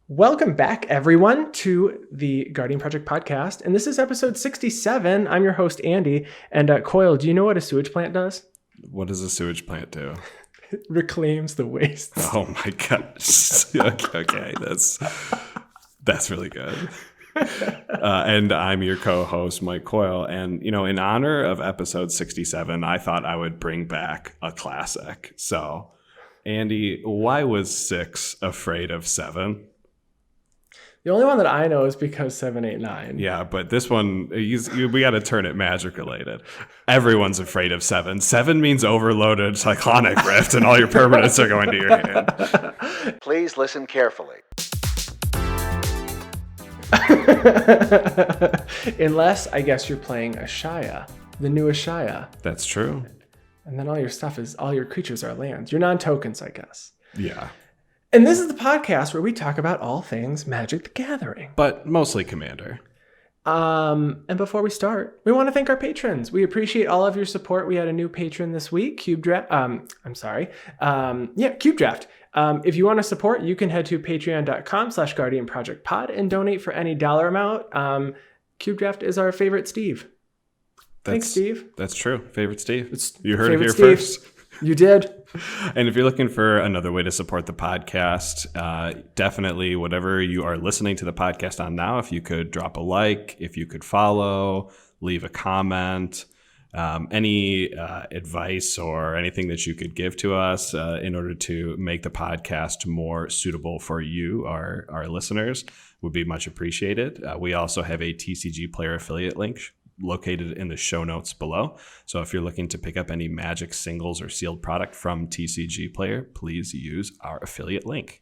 Welcome back, everyone, to the Guardian Project podcast. And this is episode 67. I'm your host, Andy. And Coyle, do you know what a sewage plant does? What does a sewage plant do? It reclaims the waste. Oh my gosh. Okay, that's really good. And I'm your co-host, Mike Coyle. And, in honor of episode 67, I thought I would bring back a classic. So, Andy, why was 6 afraid of 7? The only one that I know is because 7, 8, 9. Yeah, but this one, we got to turn it magic related. Everyone's afraid of 7. 7 means overloaded cyclonic rift, and all your permanents are going to your hand. Please listen carefully. Unless, I guess, you're playing Ashaya, the new Ashaya. That's true. And then all your creatures are lands. Your non-tokens, I guess. Yeah. And this is the podcast where we talk about all things Magic the Gathering. But mostly Commander. And before we start, we want to thank our patrons. We appreciate all of your support. We had a new patron this week, Cube Draft. Cube Draft. If you want to support, you can head to patreon.com/guardianprojectpod and donate for any dollar amount. Cube Draft is our favorite Steve. Thanks, Steve. That's true. Favorite Steve. You heard it here Steve. first. You did. And if you're looking for another way to support the podcast, definitely whatever you are listening to the podcast on now, if you could drop a like, if you could follow, leave a comment, any advice or anything that you could give to us in order to make the podcast more suitable for you, our listeners, would be much appreciated. We also have a TCG player affiliate link located in the show notes below. So if you're looking to pick up any Magic singles or sealed product from TCG Player, please use our affiliate link.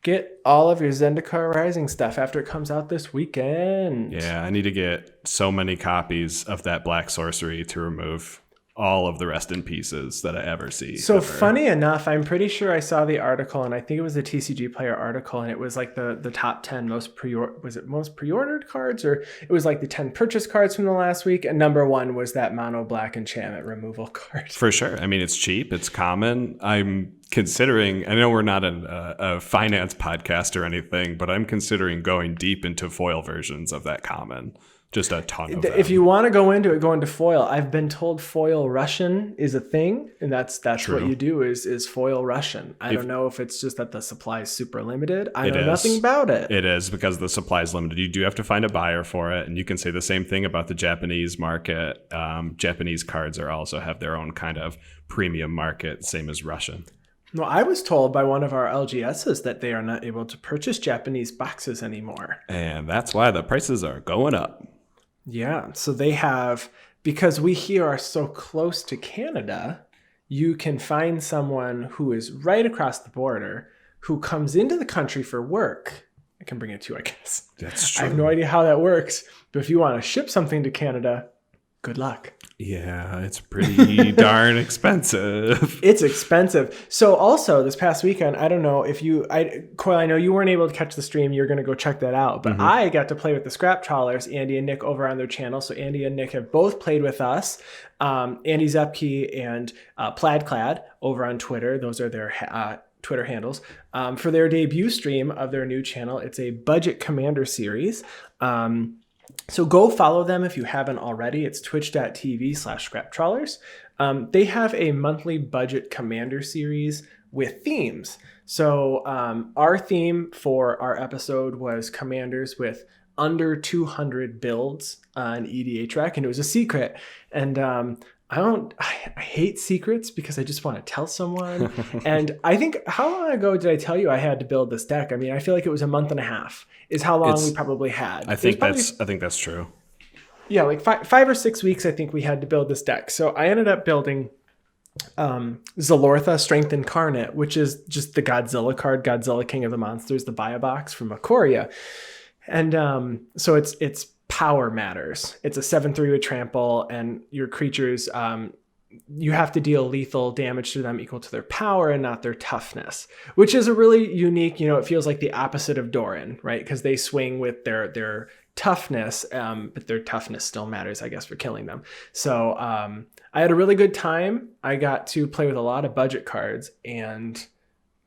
Get all of your Zendikar Rising stuff after it comes out this weekend. Yeah, I need to get so many copies of that Black Sorcery to remove all of the rest in pieces that I ever see. So funny enough, I'm pretty sure I saw the article, and I think it was a TCG Player article, and it was like the top 10 most pre-ordered cards, or it was like the 10 purchase cards from the last week, and number 1 was that mono black enchantment removal card. For sure. I mean, it's cheap, it's common. I'm considering, I know we're not a finance podcast or anything, but I'm considering going deep into foil versions of that common. Just a ton of them. If you want to go into it, go into foil. I've been told foil Russian is a thing, and that's True. what you do is foil Russian. I don't know if it's just that the supply is super limited. I know nothing about it. It is, because the supply is limited. You do have to find a buyer for it, and you can say the same thing about the Japanese market. Japanese cards also have their own kind of premium market, same as Russian. Well, I was told by one of our LGSs that they are not able to purchase Japanese boxes anymore. And that's why the prices are going up. Yeah, so they have, because we here are so close to Canada, you can find someone who is right across the border who comes into the country for work. I can bring it to you, I guess. That's true. I have no idea how that works, but if you want to ship something to Canada, good luck. Yeah, it's pretty darn expensive. It's expensive. So also this past weekend, I don't know if Coyle, I know you weren't able to catch the stream. You're going to go check that out. But I got to play with the Scrap Trawlers, Andy and Nick, over on their channel. So Andy and Nick have both played with us. Andy Zepke and Plaidclad over on Twitter. Those are their Twitter handles for their debut stream of their new channel. It's a budget commander series. So go follow them if you haven't already. It's twitch.tv/scraptrawlers. They have a monthly budget commander series with themes. So our theme for our episode was commanders with under 200 builds on EDH Rec, and it was a secret. And I hate secrets because I just want to tell someone. And I think, how long ago did I tell you I had to build this deck? I mean, I feel like it was a month and a half is how long we probably had. I think that's true. Yeah, like 5 or 6 weeks, I think we had to build this deck. So I ended up building Zalortha Strength Incarnate, which is just the Godzilla card, Godzilla King of the Monsters, the Buy a Box from Ikoria. And so it's power matters. It's a 7/3 with trample, and your creatures, you have to deal lethal damage to them equal to their power and not their toughness, which is a really unique, it feels like the opposite of Doran, right? Because they swing with their toughness, but their toughness still matters, I guess, for killing them. So I had a really good time. I got to play with a lot of budget cards, and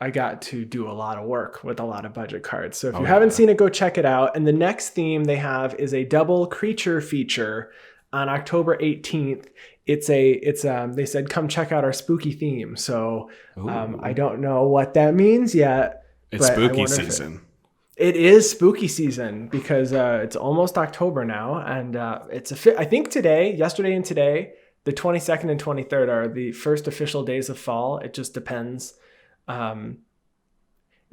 I got to do a lot of work with a lot of budget cards. So if you haven't seen it, go check it out. And the next theme they have is a double creature feature on October 18th. They said, come check out our spooky theme. So I don't know what that means yet. It's spooky season. It is spooky season because it's almost October now. And I think yesterday and today, the 22nd and 23rd are the first official days of fall. It just depends. It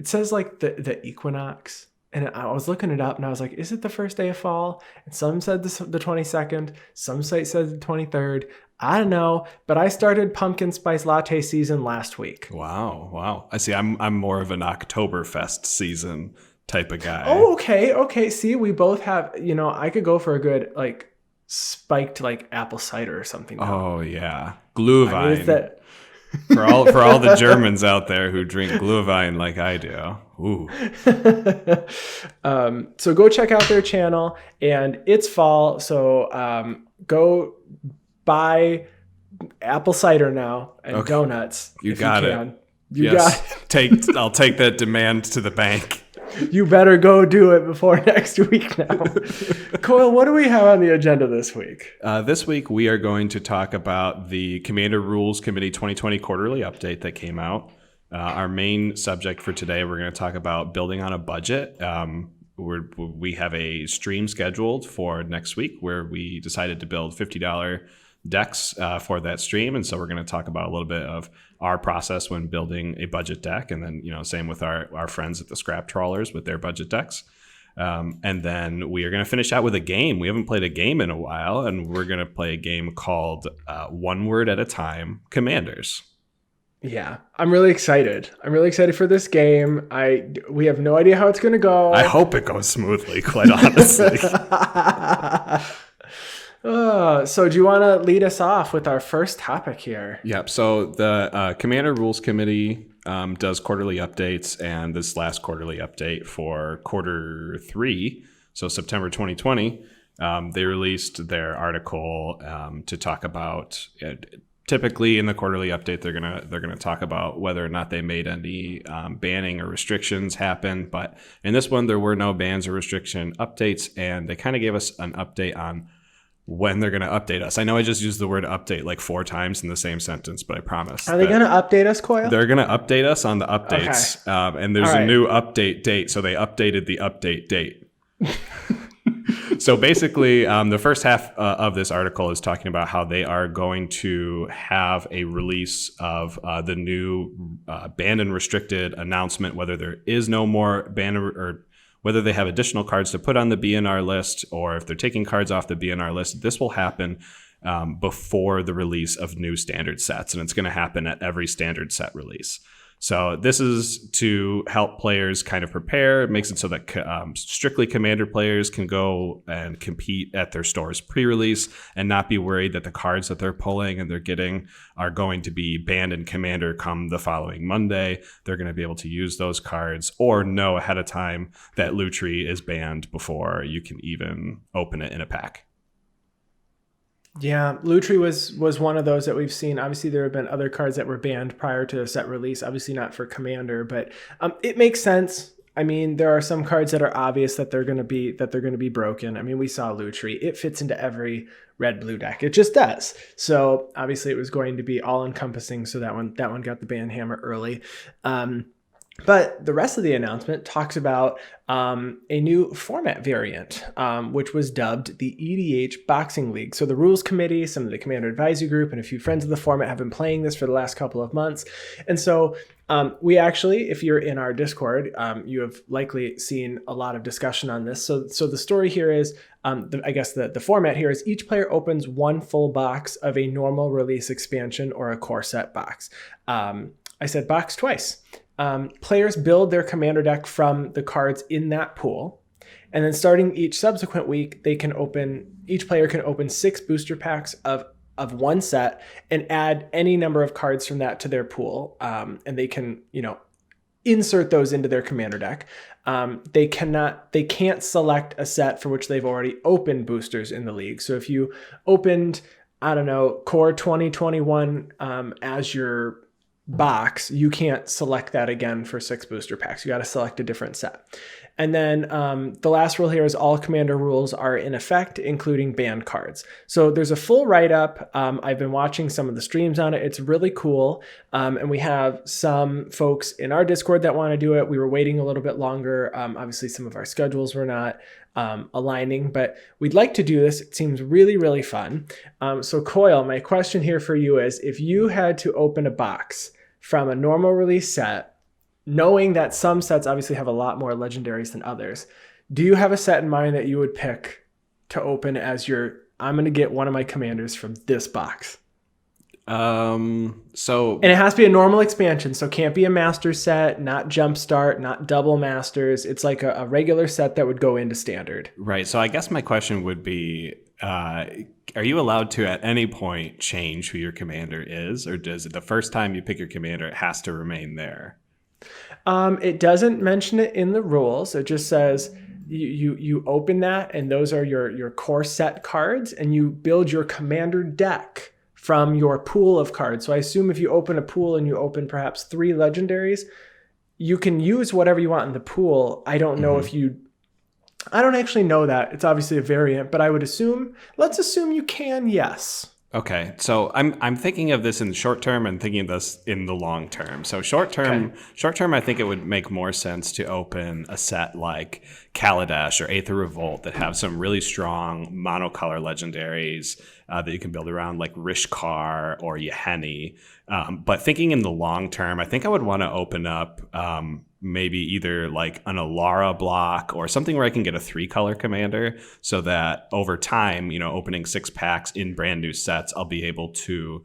says like the equinox, and I was looking it up and I was like, is it the first day of fall? And some said the 22nd, some site says the 23rd. I don't know, but I started pumpkin spice latte season last week. Wow. I see. I'm more of an Oktoberfest season type of guy. Oh, okay. See, we both have, I could go for a good like spiked like apple cider or something now. Oh yeah. Glühwein. I mean, for all the Germans out there who drink Glühwein like I do. Ooh. So go check out their channel, and it's fall. So go buy apple cider now and donuts. You got it. I'll take that demand to the bank. You better go do it before next week now. Coyle, what do we have on the agenda this week? This week, we are going to talk about the Commander Rules Committee 2020 quarterly update that came out. Our main subject for today, we're going to talk about building on a budget. We have a stream scheduled for next week where we decided to build $50 decks for that stream, and so we're going to talk about a little bit of our process when building a budget deck, and then same with our friends at the Scrap Trawlers with their budget decks, and then we are going to finish out with a game. We haven't played a game in a while, and we're going to play a game called One Word at a Time Commanders. Yeah, I'm really excited. For this game. We have no idea how it's going to go. I hope it goes smoothly, quite honestly. So do you want to lead us off with our first topic here? Yep. So the Commander Rules Committee does quarterly updates, and this last quarterly update for quarter 3, so September 2020, they released their article to talk about. Typically, in the quarterly update, they're gonna talk about whether or not they made any banning or restrictions happen. But in this one, there were no bans or restriction updates, and they kind of gave us an update on when they're going to update us. I know I just used the word update like 4 times in the same sentence, but I promise. Are they going to update us, Coyle? They're going to update us on the updates. Okay. And there's a new update date, so they updated the update date. So basically, the first half of this article is talking about how they are going to have a release of the new banned and restricted announcement, whether there is no more ban or whether they have additional cards to put on the BNR list, or if they're taking cards off the BNR list. This will happen before the release of new standard sets, and it's going to happen at every standard set release. So this is to help players kind of prepare. It makes it so that strictly Commander players can go and compete at their stores pre-release and not be worried that the cards that they're pulling and they're getting are going to be banned in Commander come the following Monday. They're going to be able to use those cards or know ahead of time that Lutri is banned before you can even open it in a pack. Yeah, Lutri was one of those that we've seen. Obviously, there have been other cards that were banned prior to a set release. Obviously, not for Commander, but it makes sense. I mean, there are some cards that are obvious that they're going to be broken. I mean, we saw Lutri. It fits into every red-blue deck. It just does. So obviously, it was going to be all-encompassing. So that one got the ban hammer early. But the rest of the announcement talks about a new format variant, which was dubbed the EDH Boxing League. So the rules committee, some of the Commander Advisory Group, and a few friends of the format have been playing this for the last couple of months. And so we actually, if you're in our Discord, you have likely seen a lot of discussion on this. So the story here is, I guess the format here is each player opens one full box of a normal release expansion or a core set box. I said box twice. Players build their Commander deck from the cards in that pool. And then starting each subsequent week, each player can open 6 booster packs of one set and add any number of cards from that to their pool. And they can, insert those into their Commander deck. They can't select a set for which they've already opened boosters in the league. So if you opened, Core 2021 as your box, you can't select that again for 6 booster packs. You got to select a different set. And then the last rule here is all commander rules are in effect, including banned cards. So there's a full write-up. I've been watching some of the streams on it. It's really cool. And we have some folks in our Discord that want to do it. We were waiting a little bit longer. Obviously, some of our schedules were not aligning, but we'd like to do this. It seems really, really fun. So Coyle, my question here for you is, if you had to open a box from a normal release set, knowing that some sets obviously have a lot more legendaries than others, do you have a set in mind that you would pick to open as I'm going to get one of my commanders from this box? And it has to be a normal expansion, so it can't be a master set, not jumpstart, not double masters. It's like a regular set that would go into standard. Right. So I guess my question would be, are you allowed to at any point change who your commander is, or does it the first time you pick your commander, it has to remain there? It doesn't mention it in the rules. It just says you open that, and those are your core set cards, and you build your commander deck from your pool of cards. So I assume if you open a pool and you open perhaps 3 legendaries, you can use whatever you want in the pool. I don't know I don't actually know that. It's obviously a variant, but I would assume, let's assume you can, yes. Okay, so I'm thinking of this in the short term and thinking of this in the long term. So short term, I think it would make more sense to open a set like Kaladesh or Aether Revolt that have some really strong monocolor legendaries that you can build around, like Rishkar or Yaheni. But thinking in the long term, I think I would want to open up maybe either like an Alara block or something where I can get a 3-color commander, so that over time, opening 6 packs in brand new sets, I'll be able to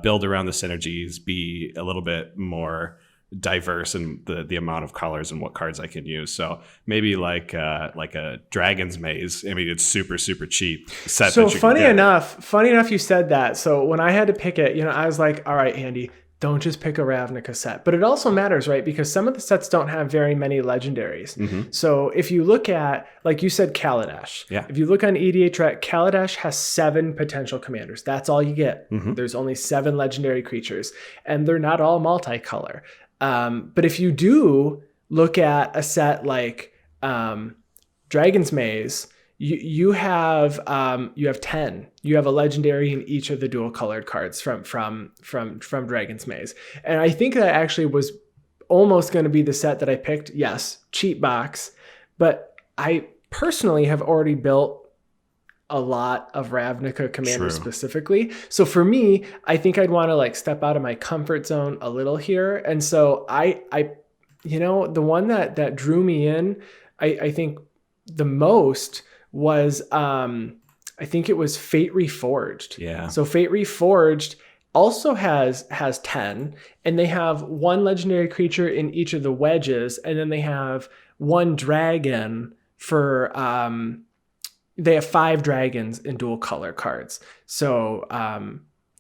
build around the synergies, be a little bit more diverse in the amount of colors and what cards I can use. So maybe like a Dragon's Maze. I mean, it's super, super cheap set. So funny enough you said that. So when I had to pick it, I was like, all right, Andy, don't just pick a Ravnica set. But it also matters, right? Because some of the sets don't have very many legendaries. Mm-hmm. So if you look at, like you said, Kaladesh. Yeah. If you look on EDH, Kaladesh has 7 potential commanders. That's all you get. Mm-hmm. There's only 7 legendary creatures. And they're not all multicolor. But if you do look at a set like Dragon's Maze, you have 10. You have a legendary in each of the dual colored cards from Dragon's Maze. And I think that actually was almost going to be the set that I picked. Yes, cheap box, but I personally have already built a lot of Ravnica commanders specifically. So for me, I think I'd want to step out of my comfort zone a little here. And so I the one that drew me in, I think the most was I think it was Fate Reforged. Yeah. So Fate Reforged also has 10, and they have 1 legendary creature in each of the wedges, and then they have 1 dragon for they have 5 dragons in dual color cards. So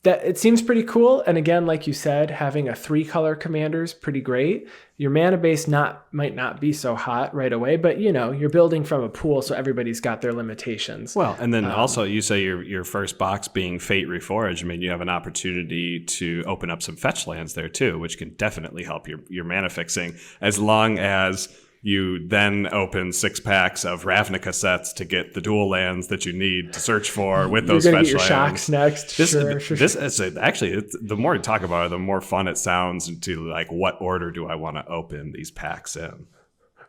that it seems pretty cool. And again, like you said, having a 3-color commander is pretty great. Your mana base might not be so hot right away, but you're building from a pool, so everybody's got their limitations. Well, and then also you say your first box being Fate Reforged. I mean, you have an opportunity to open up some fetch lands there too, which can definitely help your mana fixing, as long as you then open 6 packs of Ravnica sets to get the dual lands that you need to search for with those fetch lands. You're going to get your shocks next. This is actually, the more you talk about it, the more fun it sounds into what order do I want to open these packs in.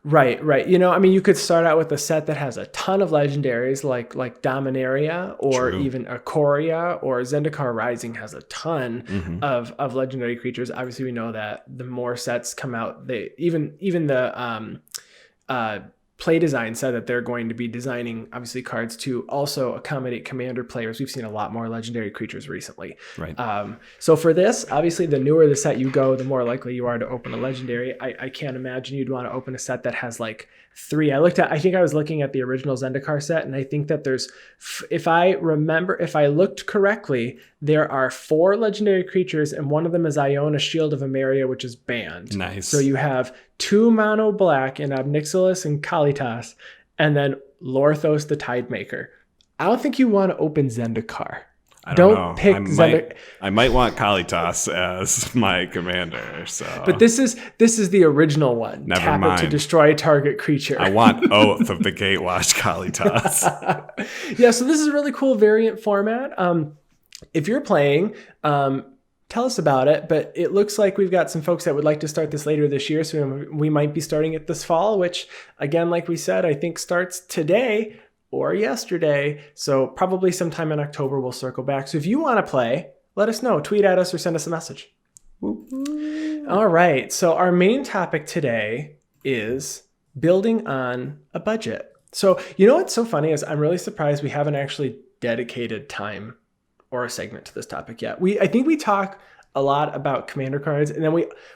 Right. You could start out with a set that has a ton of legendaries like Dominaria or even Ikoria, or Zendikar Rising has a ton of legendary creatures. Obviously, we know that the more sets come out, even the Play Design said that they're going to be designing obviously cards to also accommodate commander players. We've seen a lot more legendary creatures recently. Right. So for this, obviously, the newer the set you go, the more likely you are to open a legendary. I can't imagine you'd want to open a set that has 3. I think I was looking at the original Zendikar set, and I think that there's, if I looked correctly, there are 4 legendary creatures, and one of them is Iona, Shield of Emeria, which is banned. Nice. So you have 2 mono black in Obnixilis and Kalitas, and then Lorthos the Tidemaker. I don't think you want to open Zendikar. I don't know. Pick Zender. I might want Kalitas as my commander. So, but this is the original one. Never Tap mind. it to destroy target creature. I want Oath of the Gatewatch Kalitas. Yeah, so this is a really cool variant format. If you're playing, tell us about it. But it looks like we've got some folks that would like to start this later this year. So we might be starting it this fall, which, again, like we said, I think starts today or yesterday. So probably sometime in October, we'll circle back. So if you want to play, let us know. Tweet at us or send us a message. All right. So our main topic today is building on a budget. So you know what's so funny is I'm really surprised we haven't actually dedicated time or a segment to this topic yet. I think we talk a lot about commander cards, and then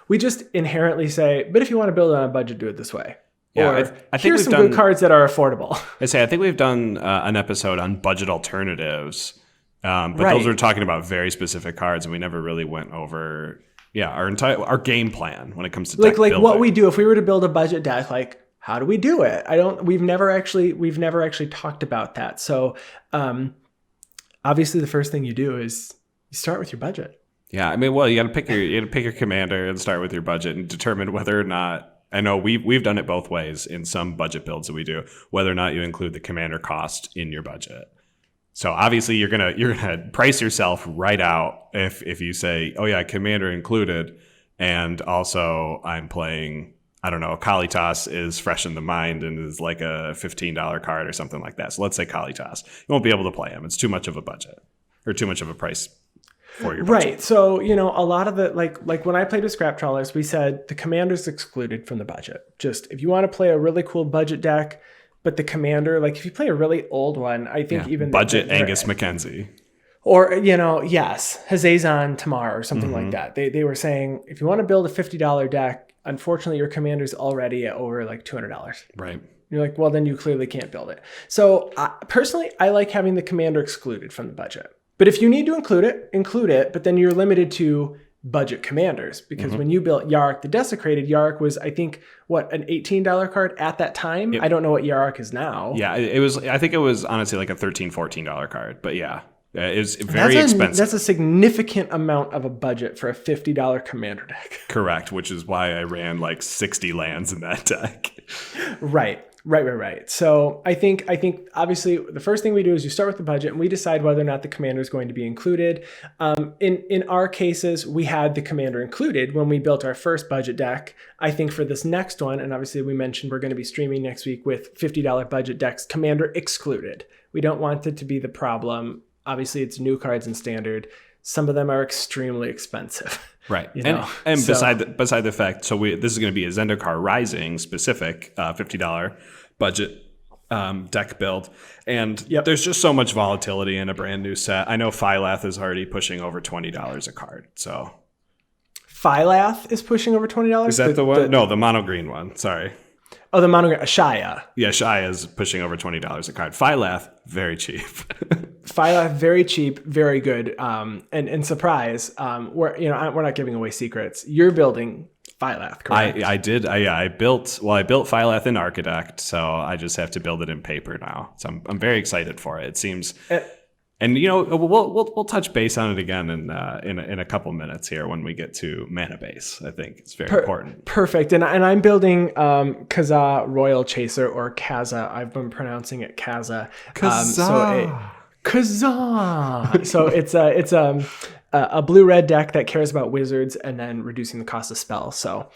we just inherently say, but if you want to build on a budget, do it this way. Yeah, or I think here's some good cards that are affordable. I think we've done an episode on budget alternatives, but those are talking about very specific cards, and we never really went over our game plan when it comes to deck building. What we do if we were to build a budget deck. Like, how do we do it? We've never actually talked about that. So obviously, the first thing you do is you start with your budget. Yeah, I mean, well, you got to pick your commander and start with your budget and determine whether or not. I know we've done it both ways in some budget builds that we do, whether or not you include the commander cost in your budget. So obviously you're gonna price yourself right out if you say, oh yeah, commander included, and also I'm playing, I don't know, Kalitas is fresh in the mind and is like a $15 card or something like that. So let's say Kalitas, you won't be able to play him. It's too much of a budget or too much of a price for your budget. Right. So, a lot of the, like when I played with Scrap Trawlers, we said the commander's excluded from the budget. Just if you want to play a really cool budget deck, but the commander, like if you play a really old one, I think even budget Angus McKenzie. Or, yes, Jahzzar Tamar or something like that. They were saying, if you want to build a $50 deck, unfortunately, your commander's already at over like $200. Right. You're like, well, then you clearly can't build it. So personally, I like having the commander excluded from the budget. But if you need to include it, but then you're limited to budget commanders. Because when you built Yarok the Desecrated, Yarok was, I think, an $18 card at that time? I don't know what Yarok is now. Yeah, I think it was honestly like a $13, $14 card. But yeah, it's very expensive. That's a significant amount of a budget for a $50 commander deck. Correct, which is why I ran like 60 lands in that deck. Right. So I think obviously the first thing we do is you start with the budget and we decide whether or not the commander is going to be included. In our cases, we had the commander included when we built our first budget deck. I think for this next one, and obviously we mentioned we're going to be streaming next week with $50 budget decks, commander excluded. We don't want it to be the problem. Obviously, it's new cards in standard. Some of them are extremely expensive. Right. And beside the fact, so this is going to be a Zendikar Rising specific $50 budget deck build. And there's just so much volatility in a brand new set. I know Phylath is already pushing over $20 a card. So Phylath is pushing over $20? Is that the one? No, the mono green one. Sorry. Oh, the mono green. Shaya. Yeah, Shaya is pushing over $20 a card. Phylath, very cheap. Phylath, very cheap, very good. And surprise, we're not giving away secrets. You're building Phylath, correct? I did. I built Phylath in Architect, so I just have to build it in paper now. So I'm very excited for it. It seems, and we'll touch base on it again in a couple minutes here when we get to mana base. I think it's very important. Perfect. And I'm building Jahzzar Royal Chaser, or Kaza. I've been pronouncing it Kaza. Kazan. So it's a blue-red deck that cares about wizards and then reducing the cost of spells. So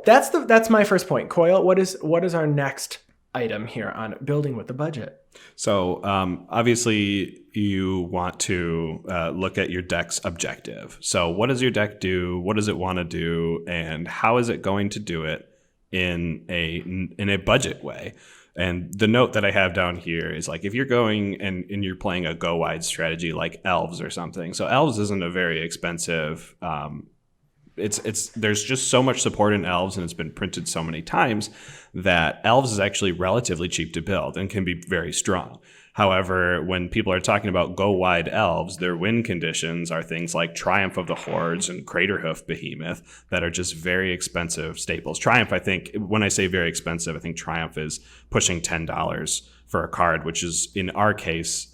that's my first point. Coyle, what is our next item here on building with the budget? So obviously you want to look at your deck's objective. So what does your deck do? What does it want to do? And how is it going to do it in a budget way? And the note that I have down here is like, if you're going and you're playing a go wide strategy like Elves or something. So Elves isn't a very expensive. There's just so much support in Elves, and it's been printed so many times that Elves is actually relatively cheap to build and can be very strong. However, when people are talking about go wide Elves, their win conditions are things like Triumph of the Hordes and Craterhoof Behemoth that are just very expensive staples. Triumph, I think, when I say very expensive, I think Triumph is pushing $10 for a card, which is, in our case,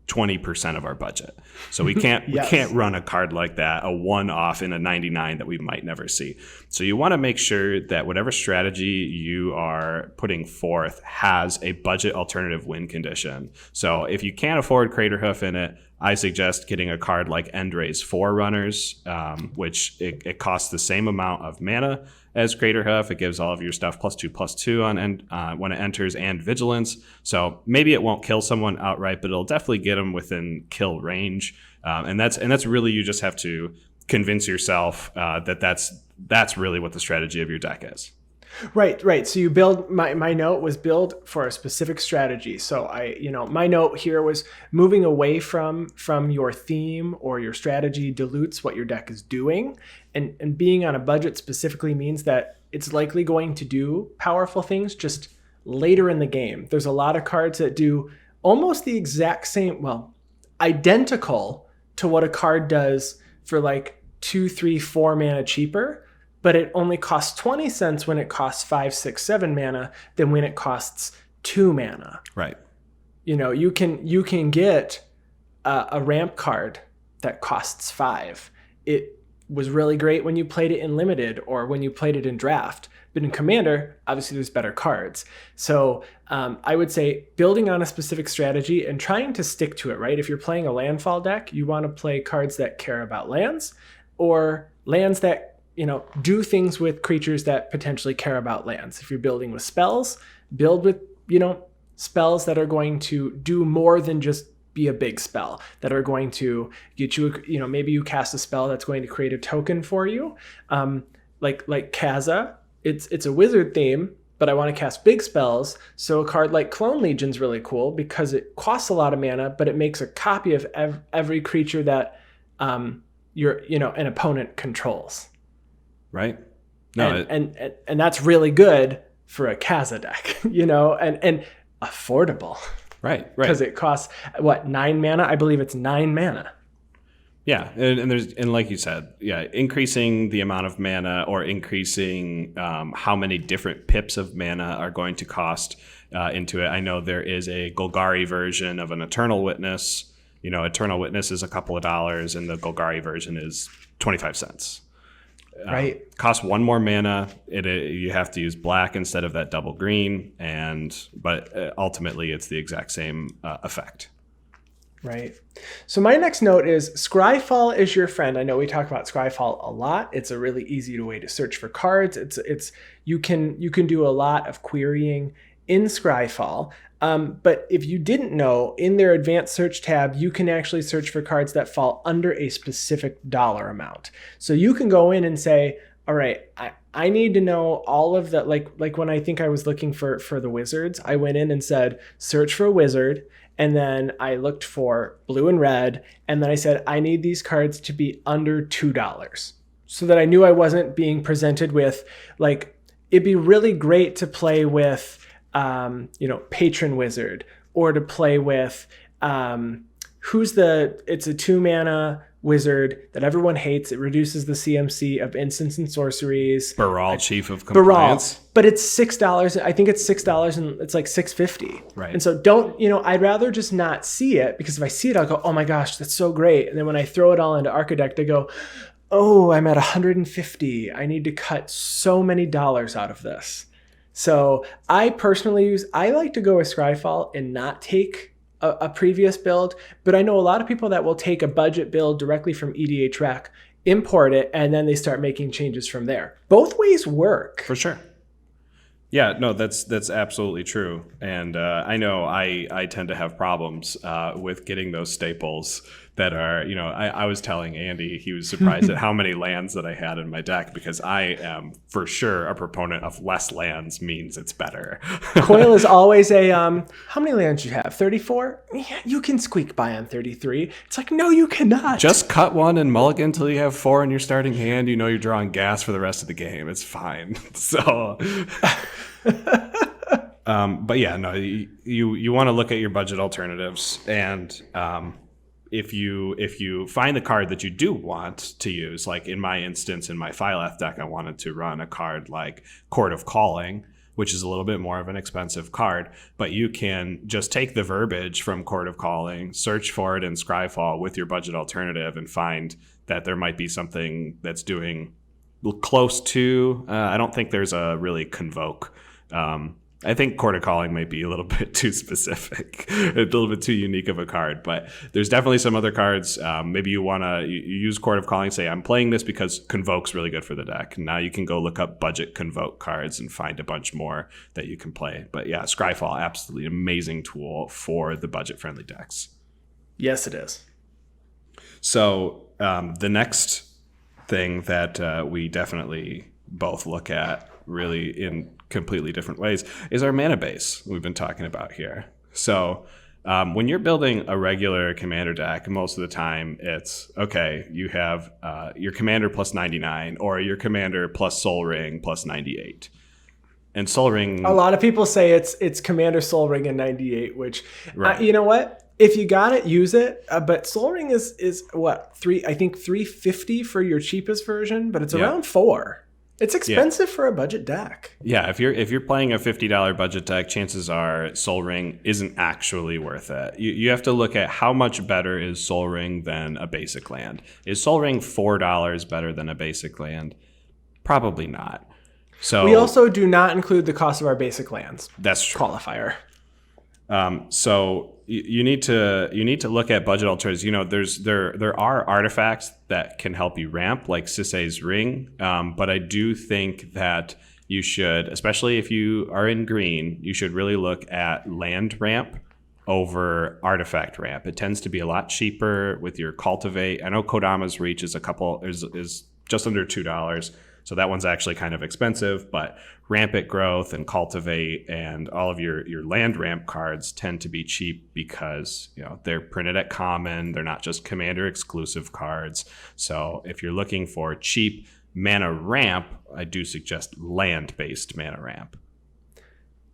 20% of our budget. So we can't Yes. we can't run a card like that, a one-off in a 99 that we might never see. So you want to make sure that whatever strategy you are putting forth has a budget alternative win condition. So if you can't afford Craterhoof in it, I suggest getting a card like Endray's Forerunners, which it costs the same amount of mana as Craterhoof. It gives all of your stuff +2/+2 on when it enters, and Vigilance. So maybe it won't kill someone outright, but it'll definitely get them within kill range. And that's really, you just have to convince yourself that that's really what the strategy of your deck is. Right. So you build, my note was build for a specific strategy. So my note here was moving away from your theme or your strategy dilutes what your deck is doing. And being on a budget specifically means that it's likely going to do powerful things just later in the game. There's a lot of cards that do almost the exact same, well, identical to what a card does for like 2, 3, 4 mana cheaper, but it only costs 20 cents when it costs 5, 6, 7 mana than when it costs 2 mana. Right. You can get a ramp card that costs 5. It was really great when you played it in limited or when you played it in draft. But in Commander, obviously there's better cards. So I would say building on a specific strategy and trying to stick to it, right? If you're playing a landfall deck, you want to play cards that care about lands, or lands that do things with creatures that potentially care about lands. If you're building with spells, build with, spells that are going to do more than just be a big spell, that are going to get you, maybe you cast a spell that's going to create a token for you. Like Jahzzar, it's a wizard theme, but I want to cast big spells. So a card like Clone Legion's really cool because it costs a lot of mana, but it makes a copy of every creature that an opponent controls. Right. No, and that's really good for a Jahzzar deck, and affordable. Right. Because it costs 9 mana? I believe it's 9 mana. Yeah, and like you said, increasing the amount of mana or increasing how many different pips of mana are going to cost into it. I know there is a Golgari version of an Eternal Witness. Eternal Witness is a couple of dollars, and the Golgari version is 25 cents. Right. Costs 1 more mana. You have to use black instead of that double green, but ultimately it's the exact same effect. Right. So my next note is Scryfall is your friend. I know we talk about Scryfall a lot. It's a really easy way to search for cards. You can do a lot of querying in Scryfall. But if you didn't know, in their advanced search tab, you can actually search for cards that fall under a specific dollar amount. So you can go in and say, all right, I need to know all of that. Like when I think I was looking for the wizards, I went in and said, search for a wizard. And then I looked for blue and red. And then I said, I need these cards to be under $2. So that I knew I wasn't being presented with, it'd be really great to play with, Patron Wizard, or to play with, it's a 2 mana wizard that everyone hates. It reduces the CMC of instants and sorceries. Baral, Chief of Compliance. But it's $6. I think it's $6 and it's like $6.50. Right. And so I'd rather just not see it, because if I see it, I'll go, oh my gosh, that's so great. And then when I throw it all into Archidect, I go, oh, I'm at 150. I need to cut so many dollars out of this. So I personally I like to go with Scryfall and not take a previous build, but I know a lot of people that will take a budget build directly from EDH Rec, import it, and then they start making changes from there. Both ways work. For sure. Yeah, no, that's absolutely true. And I know I tend to have problems with getting those staples that are, I was telling Andy, he was surprised at how many lands that I had in my deck, because I am for sure a proponent of less lands means it's better. Coyle is always how many lands do you have? 34? Yeah, you can squeak by on 33. It's like, no, you cannot. Just cut one and mulligan until you have 4 in your starting hand. You're drawing gas for the rest of the game. It's fine. So... but yeah, no, you want to look at your budget alternatives, and if you find the card that you do want to use, like in my instance, in my Phyleth deck, I wanted to run a card like Court of Calling, which is a little bit more of an expensive card. But you can just take the verbiage from Court of Calling, search for it in Scryfall with your budget alternative, and find that there might be something that's doing close to. I don't think there's a really Convoke. I think Court of Calling might be a little bit too specific, a little bit too unique of a card, but there's definitely some other cards. Maybe you want to use Court of Calling, say, I'm playing this because Convoke's really good for the deck. Now you can go look up budget Convoke cards and find a bunch more that you can play. But yeah, Scryfall, absolutely amazing tool for the budget-friendly decks. Yes, it is. So the next thing that we definitely both look at really in completely different ways is our mana base we've been talking about here. So when you're building a regular commander deck, most of the time it's, okay, you have your commander plus 99 or your commander plus Soul Ring plus 98. And Soul Ring... A lot of people say it's Commander Soul Ring and 98, which, right. You know what? If you got it, use it. But Soul Ring is what? I think $350 for your cheapest version, but it's around $4. It's expensive for a budget deck. Yeah, if you're playing a $50 budget deck, chances are Soul Ring isn't actually worth it. You have to look at how much better is Soul Ring than a basic land. Is Soul Ring $4 better than a basic land? Probably not. So we also do not include the cost of our basic lands. That's true. Qualifier. So you need to look at budget alternatives. You know, there are artifacts that can help you ramp, like Sisay's Ring. But I do think that you should, especially if you are in green, you should really look at land ramp over artifact ramp. It tends to be a lot cheaper with your Cultivate. I know Kodama's Reach is is just under $2. So that one's actually kind of expensive, but Rampant Growth and Cultivate and all of your land ramp cards tend to be cheap because, you know, they're printed at common. They're not just commander exclusive cards. So if you're looking for cheap mana ramp, I do suggest land-based mana ramp.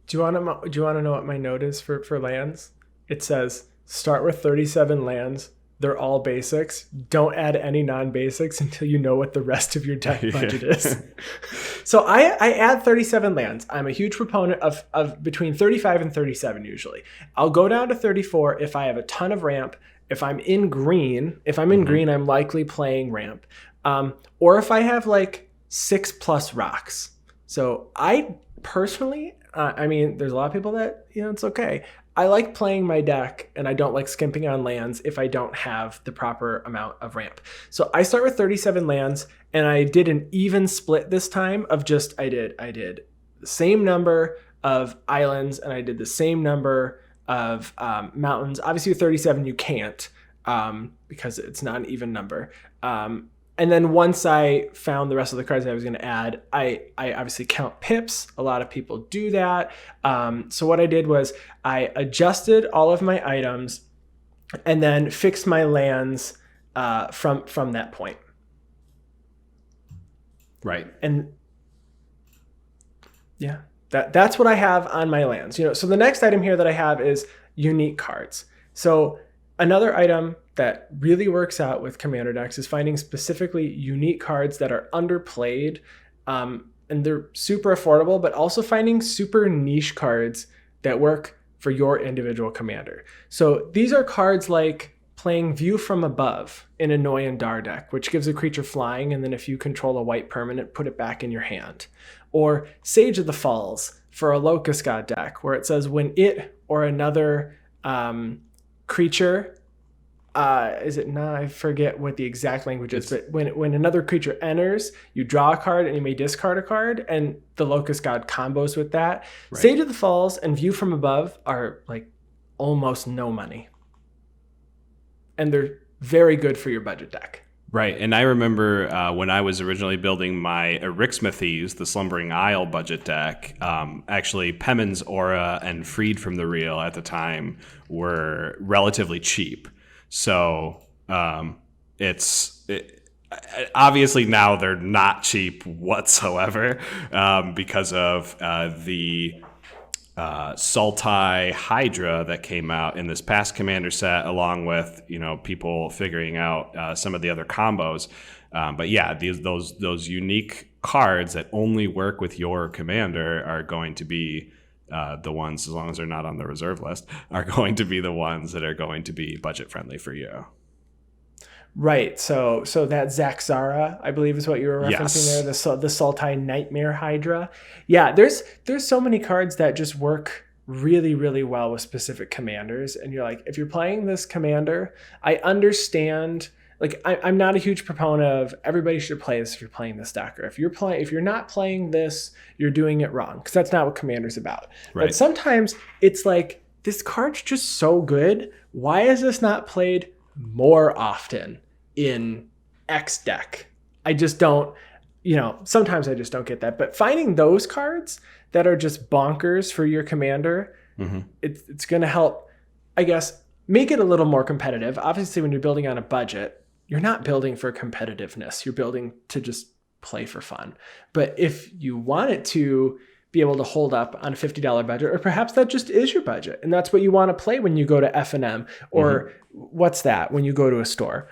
Do you want to know what my note is for lands? It says start with 37 lands. They're all basics. Don't add any non-basics until you know what the rest of your deck budget is. So I add 37 lands. I'm a huge proponent of between 35 and 37 usually. I'll go down to 34 if I have a ton of ramp. If I'm in green, I'm likely playing ramp. Or if I have like 6+ rocks. So I personally, there's a lot of people that, it's okay. I like playing my deck, and I don't like skimping on lands if I don't have the proper amount of ramp. So I start with 37 lands, and I did an even split this time of just, I did the same number of islands, and I did the same number of mountains. Obviously with 37 you can't, because it's not an even number. And then once I found the rest of the cards I was going to add, I obviously count pips. A lot of people do that. So what I did was I adjusted all of my items and then fixed my lands from that point. Right. And yeah, that's what I have on my lands. So the next item here that I have is unique cards. So another item that really works out with commander decks is finding specifically unique cards that are underplayed, and they're super affordable, but also finding super niche cards that work for your individual commander. So these are cards like playing View from Above in a Noyan deck, which gives a creature flying, and then if you control a white permanent, put it back in your hand. Or Sage of the Falls for a Locust God deck, where it says when it or another creature, I forget what the exact language is, but when another creature enters, you draw a card and you may discard a card, and the Locust God combos with that. Right. Sage of the Falls and View from Above are like almost no money. And they're very good for your budget deck. Right, and I remember when I was originally building my Erixmathes, the Slumbering Isle budget deck, actually Pemin's Aura and Freed from the Real at the time were relatively cheap. So obviously now they're not cheap whatsoever because of the Sultai Hydra that came out in this past commander set, along with people figuring out some of the other combos. But yeah, those unique cards that only work with your commander are going to be the ones, as long as they're not on the reserve list, are going to be the ones that are going to be budget friendly for you. Right. So that Jahzzar, I believe, is what you were referencing there. The Sultai Nightmare Hydra. Yeah, there's so many cards that just work really, really well with specific commanders. And you're like, if you're playing this commander, I understand. Like, I'm not a huge proponent of everybody should play this if you're playing this deck. Or if you're not playing this, you're doing it wrong. Because that's not what Commander's about. Right. But sometimes it's like, this card's just so good. Why is this not played more often in X deck? I just don't, sometimes I just don't get that. But finding those cards that are just bonkers for your commander, it's going to help, I guess, make it a little more competitive. Obviously, when you're building on a budget, you're not building for competitiveness. You're building to just play for fun. But if you want it to be able to hold up on a $50 budget, or perhaps that just is your budget, and that's what you want to play when you go to F&M, or what's that, when you go to a store,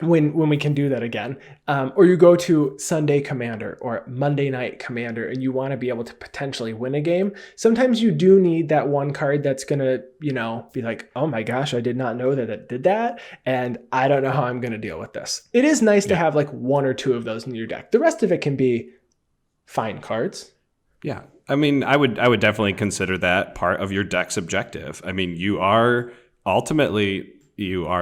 when we can do that again, or you go to Sunday Commander or Monday Night Commander, and you want to be able to potentially win a game. Sometimes you do need that one card that's going to, be like, oh my gosh, I did not know that it did that, and I don't know how I'm going to deal with this. It is nice to have like one or two of those in your deck. The rest of it can be fine cards. Yeah. I mean, I would definitely consider that part of your deck's objective. I mean, you are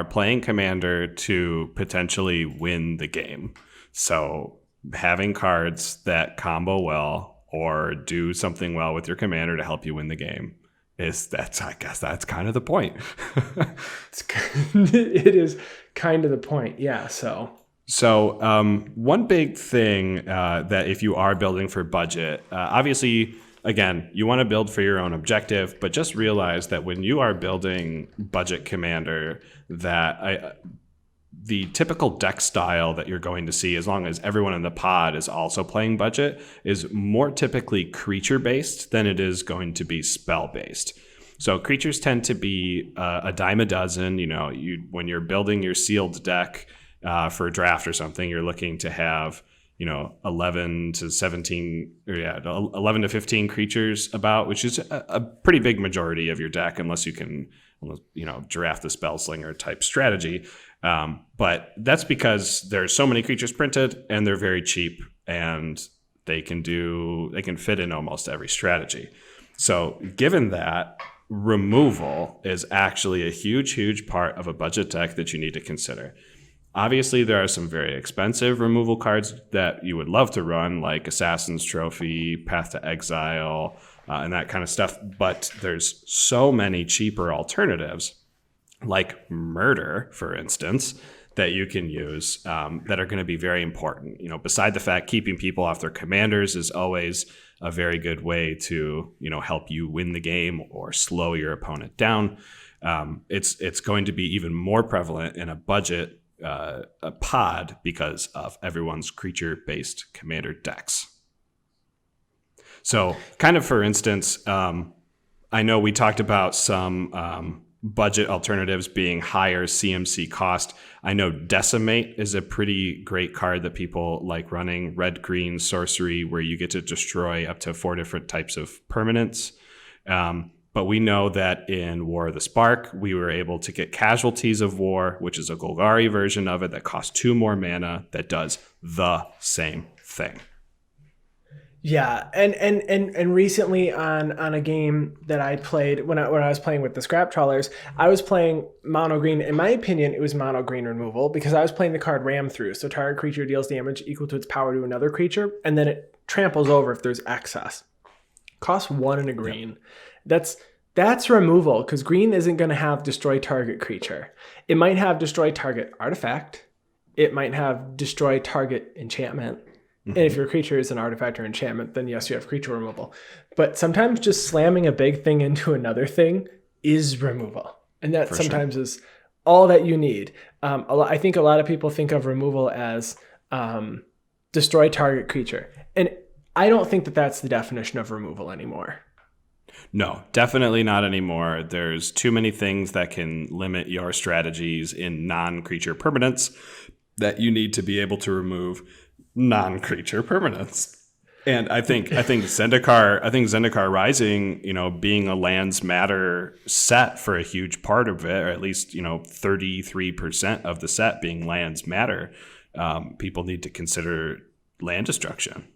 playing Commander to potentially win the game. So having cards that combo well or do something well with your commander to help you win the game I guess that's kind of the point. It is kind of the point. Yeah. So one big thing that if you are building for budget, obviously, again, you want to build for your own objective, but just realize that when you are building budget commander, that the typical deck style that you're going to see, as long as everyone in the pod is also playing budget, is more typically creature-based than it is going to be spell-based. So creatures tend to be a dime a dozen. When you're building your sealed deck for a draft or something, you're looking to have 11 to 15 creatures about, which is a pretty big majority of your deck, unless you can, draft the Spellslinger type strategy. But that's because there's so many creatures printed and they're very cheap, and they can fit in almost every strategy. So given that, removal is actually a huge part of a budget deck that you need to consider. Obviously, there are some very expensive removal cards that you would love to run, like Assassin's Trophy, Path to Exile, and that kind of stuff. But there's so many cheaper alternatives, like Murder, for instance, that you can use that are going to be very important. Beside the fact keeping people off their commanders is always a very good way to, help you win the game or slow your opponent down. It's going to be even more prevalent in a budget a pod because of everyone's creature-based commander decks. So kind of, for instance, I know we talked about some budget alternatives being higher CMC cost. I know Decimate is a pretty great card that people like running. Red-green sorcery where you get to destroy up to 4 different types of permanents. But we know that in War of the Spark, we were able to get Casualties of War, which is a Golgari version of it that costs 2 more mana that does the same thing. Yeah, and recently on a game that I played when I was playing with the Scrap Trawlers, I was playing mono green. In my opinion, it was mono green removal because I was playing the card Ram Through. So target creature deals damage equal to its power to another creature, and then it tramples over if there's excess. Costs 1 and a green. Yep. That's removal, because green isn't going to have destroy target creature. It might have destroy target artifact. It might have destroy target enchantment. Mm-hmm. And if your creature is an artifact or enchantment, then yes, you have creature removal. But sometimes just slamming a big thing into another thing is removal. And that sometimes is all that you need. I think a lot of people think of removal as destroy target creature. And I don't think that that's the definition of removal anymore. No, definitely not anymore. There's too many things that can limit your strategies in non-creature permanents that you need to be able to remove non-creature permanents. And I think Zendikar Rising, being a lands matter set for a huge part of it, or at least 33% of the set being lands matter, people need to consider land destruction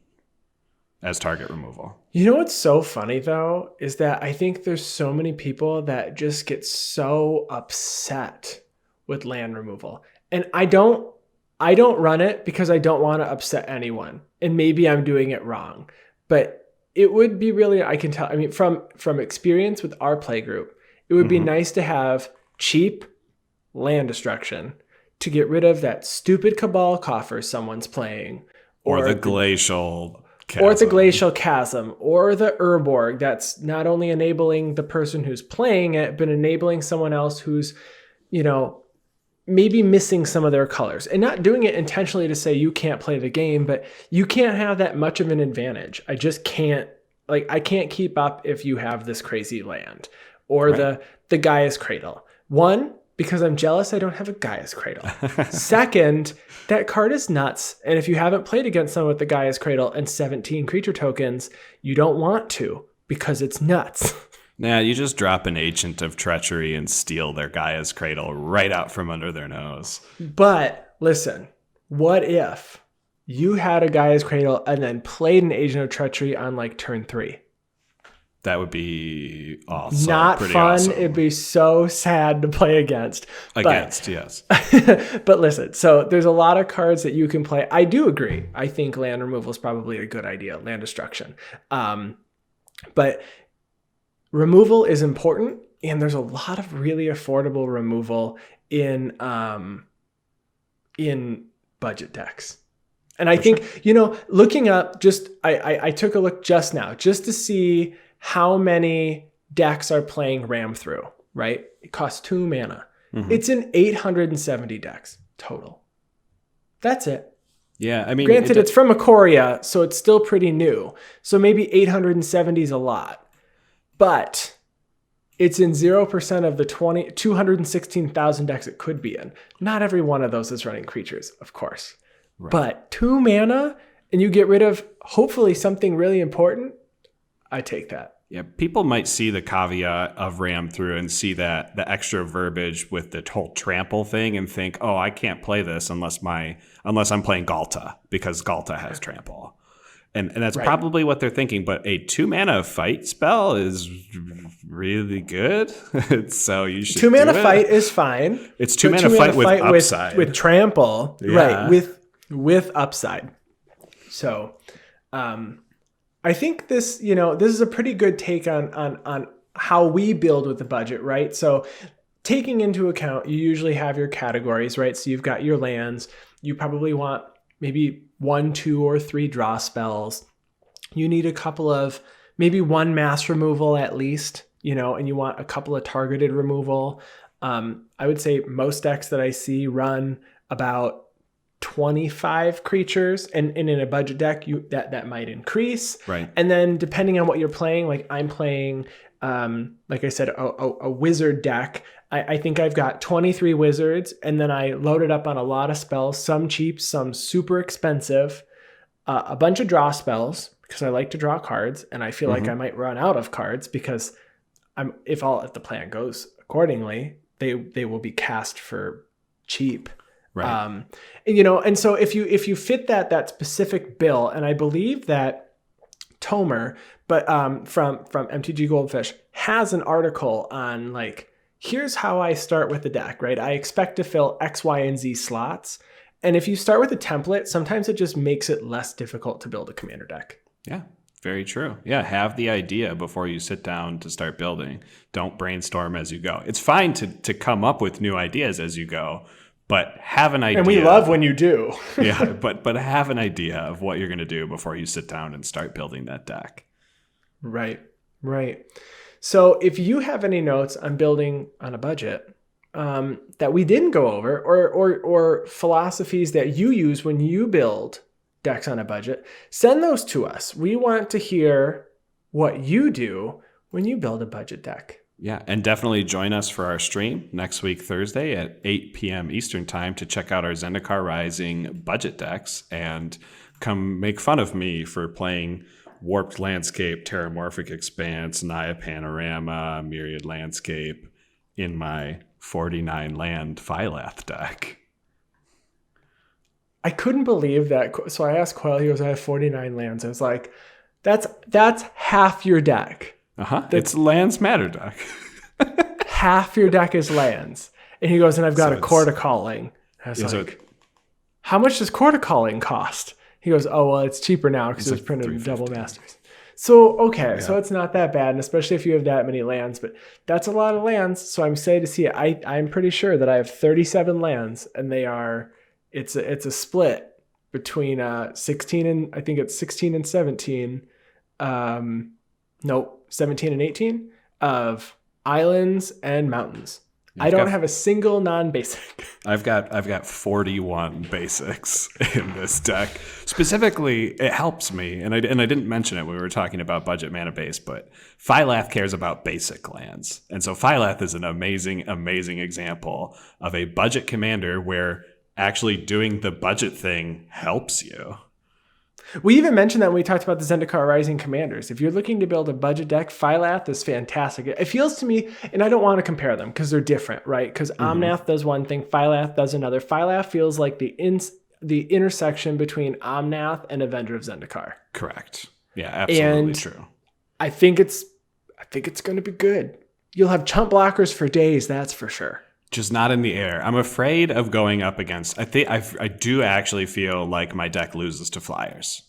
as target removal. You know what's so funny though is that I think there's so many people that just get so upset with land removal, and I don't run it because I don't want to upset anyone. And maybe I'm doing it wrong, but it would be really, I can tell, I mean, from experience with our play group, it would be nice to have cheap land destruction to get rid of that stupid Cabal coffer someone's playing. Or the Glacial Chasm. Or the Glacial Chasm. Or the Urborg that's not only enabling the person who's playing it, but enabling someone else who's, maybe missing some of their colors, and not doing it intentionally to say you can't play the game, but you can't have that much of an advantage. I just can't, I can't keep up if you have this crazy land or right. the Gaia's Cradle. One, because I'm jealous I don't have a Gaia's Cradle. Second, that card is nuts. And if you haven't played against someone with the Gaia's Cradle and 17 creature tokens, you don't want to because it's nuts. Nah, you just drop an Ancient of Treachery and steal their Gaia's Cradle right out from under their nose. But listen, what if you had a Gaia's Cradle and then played an Agent of Treachery on turn 3? That would be awesome. Not pretty fun. Awesome. It'd be so sad to play against. Yes. But listen, so there's a lot of cards that you can play. I do agree. I think land removal is probably a good idea, land destruction. But removal is important, and there's a lot of really affordable removal in budget decks. And I think, looking up, I took a look just now, just to see how many decks are playing Ram Through, right? It costs 2 mana. Mm-hmm. It's in 870 decks total. That's it. Yeah, I mean... Granted, it's from Ikoria, so it's still pretty new. So maybe 870 is a lot. But it's in 0% of the 216,000 decks it could be in. Not every one of those is running creatures, of course. Right. But 2 mana, and you get rid of, hopefully, something really important, I take that. Yeah, people might see the caveat of Ram Through and see that the extra verbiage with the whole trample thing and think, oh, I can't play this unless I'm playing Galta, because Galta has trample. And that's right. Probably what they're thinking. But a 2 mana fight spell is really good. So you should 2 mana fight is fine. It's 2 mana fight with upside. With trample. Yeah. Right. With upside. So I think this is a pretty good take on how we build with the budget, right? So taking into account, you usually have your categories, right? So you've got your lands. You probably want maybe 1, 2, or 3 draw spells. You need a couple of, maybe 1 mass removal at least, and you want a couple of targeted removal. I would say most decks that I see run about 25 creatures, and in a budget deck, that might increase. Right. And then depending on what you're playing, like I'm playing, like I said, a wizard deck. I think I've got 23 wizards, and then I loaded up on a lot of spells, some cheap, some super expensive, a bunch of draw spells because I like to draw cards, and I feel like I might run out of cards because if the plan goes accordingly, they will be cast for cheap. Right. And so if you fit that specific bill, and I believe that Tomer, but from MTG Goldfish has an article on here's how I start with the deck, right? I expect to fill X, Y, and Z slots. And if you start with a template, sometimes it just makes it less difficult to build a commander deck. Yeah, very true. Yeah, have the idea before you sit down to start building. Don't brainstorm as you go. It's fine to come up with new ideas as you go, but have an idea. And we love when you do. Yeah, but have an idea of what you're going to do before you sit down and start building that deck. Right. So if you have any notes on building on a budget that we didn't go over, or philosophies that you use when you build decks on a budget, send those to us. We want to hear what you do when you build a budget deck. Yeah, and definitely join us for our stream next week, Thursday at 8 p.m. Eastern Time to check out our Zendikar Rising budget decks and come make fun of me for playing Warped Landscape, Terramorphic Expanse, Naya Panorama, Myriad Landscape in my 49 land Phylath deck. I couldn't believe that. So I asked Coyle, he goes, I have 49 lands. I was like, that's half your deck. It's lands matter deck. Half your deck is lands. And he goes, and I've got a Court of Calling. I was like, how much does Court of Calling cost? He goes, oh, well, it's cheaper now because it was printed in Double Masters. So, okay, so it's not that bad, and especially if you have that many lands, but that's a lot of lands, so I'm excited to see it. I'm pretty sure that I have 37 lands, and it's a split between 16 and, I think it's 16 and 17, 17 and 18 of islands and mountains. I don't have a single non-basic. I've got 41 basics in this deck. Specifically, it helps me, and I didn't mention it when we were talking about budget mana base, but Phylath cares about basic lands. And so Phylath is an amazing, amazing example of a budget commander where actually doing the budget thing helps you. We even mentioned that when we talked about the Zendikar Rising commanders. If you're looking to build a budget deck, Phylath is fantastic. It feels to me, and I don't want to compare them because they're different, right? Because Omnath does one thing, Phylath does another. Phylath feels like the intersection between Omnath and Avenger of Zendikar. Correct. Yeah, absolutely true. I think it's going to be good. You'll have chump blockers for days, that's for sure. Just not in the air. I'm afraid of going up against. I do actually feel like my deck loses to flyers,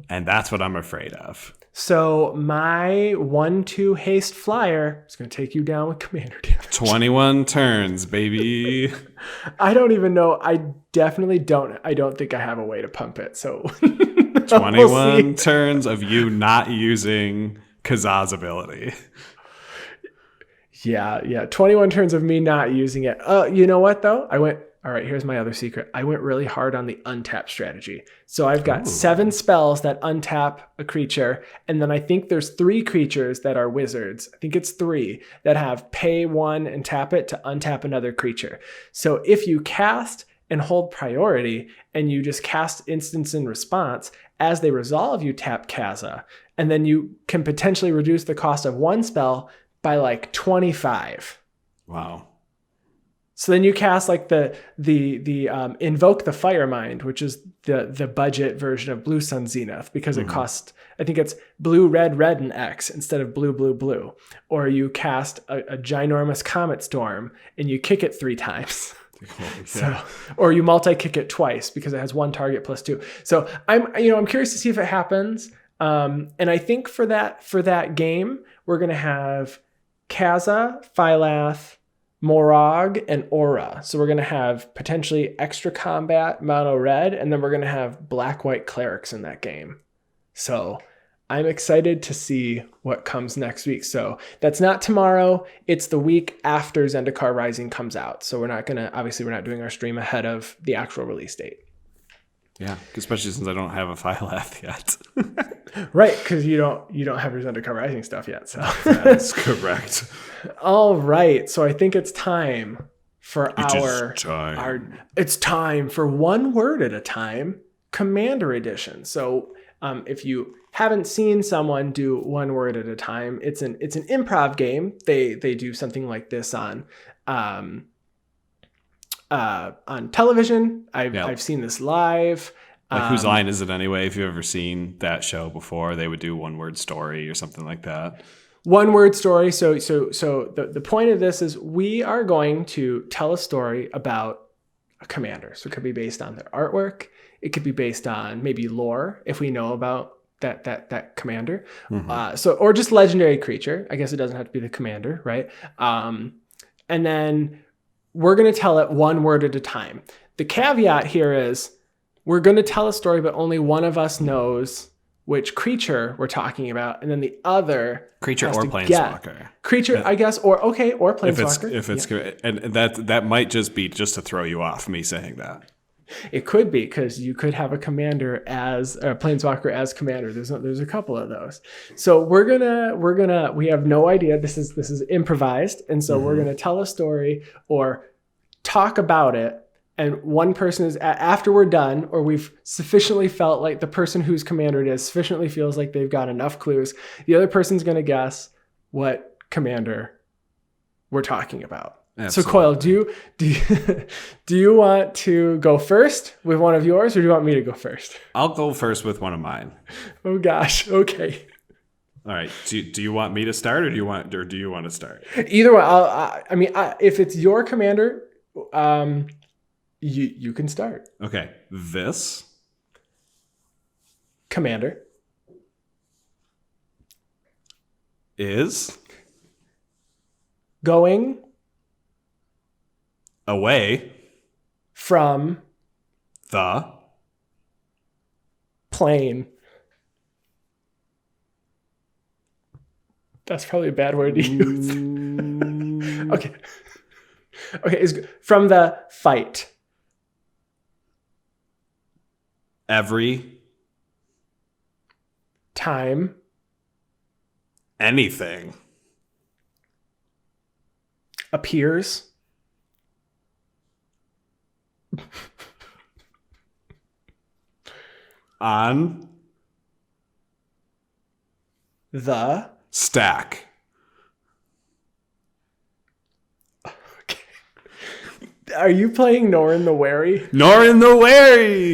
and that's what I'm afraid of. So my 1/2 haste flyer is going to take you down with commander damage. 21 turns, baby. I don't even know. I definitely don't. I don't think I have a way to pump it. So 21 turns of you not using Kazaz's ability. Yeah. 21 turns of me not using it. You know what, though? All right, here's my other secret. I went really hard on the Untapped strategy. So I've got 7 spells that untap a creature, and then I think there's 3 creatures that are wizards. I think it's 3 that have pay 1 and tap it to untap another creature. So if you cast and hold priority, and you just cast instants in response, as they resolve, you tap Jahzzar, and then you can potentially reduce the cost of 1 spell by like 25. Wow. So then you cast like the Invoke the Firemind, which is the budget version of Blue Sun Zenith, because it costs, I think it's blue, red, and X instead of blue, blue, blue. Or you cast a ginormous Comet Storm and you kick it 3 times. Or you multi-kick it twice because it has 1 target plus 2. So I'm curious to see if it happens. And I think for that game, we're going to have Jahzzar, Phylath, Morag, and Aura. So we're going to have potentially extra combat, mono red, and then we're going to have black-white clerics in that game. So I'm excited to see what comes next week. So that's not tomorrow. It's the week after Zendikar Rising comes out. So we're not doing our stream ahead of the actual release date. Yeah, especially since I don't have a Phylath yet. Right, because you don't have your Zendikar Rising stuff yet. So that's correct. All right, so I think it's time for it's time for One Word at a Time Commander Edition. So if you haven't seen someone do One Word at a Time, it's an improv game. They do something like this on television. I've seen this live. Like, whose line is it anyway? If you've ever seen that show before, they would do one word story or something like that. One word story. So the point of this is we are going to tell a story about a commander. So it could be based on their artwork. It could be based on maybe lore if we know about that commander. Or just legendary creature. I guess it doesn't have to be the commander, right? And then we're going to tell it one word at a time. The caveat here is we're going to tell a story, but only one of us knows which creature we're talking about, and then the other creature or planeswalker. Creature, I guess, or planeswalker. And that might just be just to throw you off, me saying that. It could be, because you could have a commander as a planeswalker as commander. There's a couple of those. So we have no idea. This is improvised, and so we're gonna tell a story or talk about it. And one person is, after we're done, or we've sufficiently felt like the person whose commander it is sufficiently feels like they've got enough clues, the other person's gonna guess what commander we're talking about. Absolutely. So Coyle, do you want to go first with one of yours, or do you want me to go first? I'll go first with one of mine. Oh gosh. Okay. All right. Do you want me to start, or do you want to start? Either way. If it's your commander, you can start. Okay. This commander is going away from the plane. That's probably a bad word to use. Okay. Is from the fight. Every time anything appears on the stack. Okay. Are you playing Norrin the Wary? Norrin the Wary!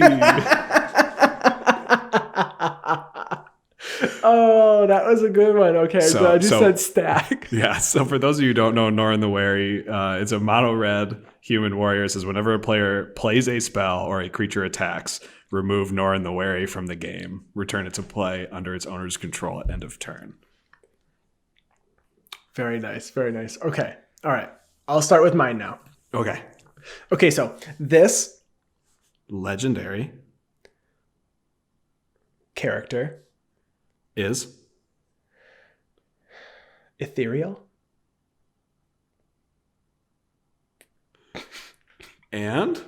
Oh, that was a good one. Okay, so I just said stack. Yeah, so for those of you who don't know Norrin the Wary, it's a mono-red human warrior. It says whenever a player plays a spell or a creature attacks, remove Norrin the Wary from the game. Return it to play under its owner's control at end of turn. Very nice, very nice. Okay, all right. I'll start with mine now. Okay, so this legendary character is ethereal and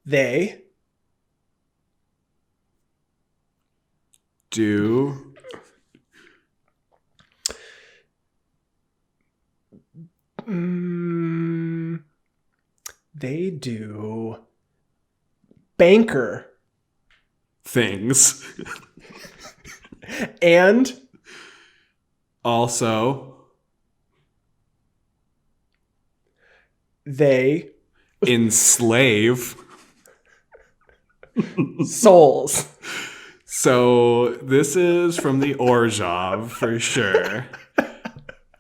they do they do banker things. And also they enslave souls. So this is from the Orzhov for sure.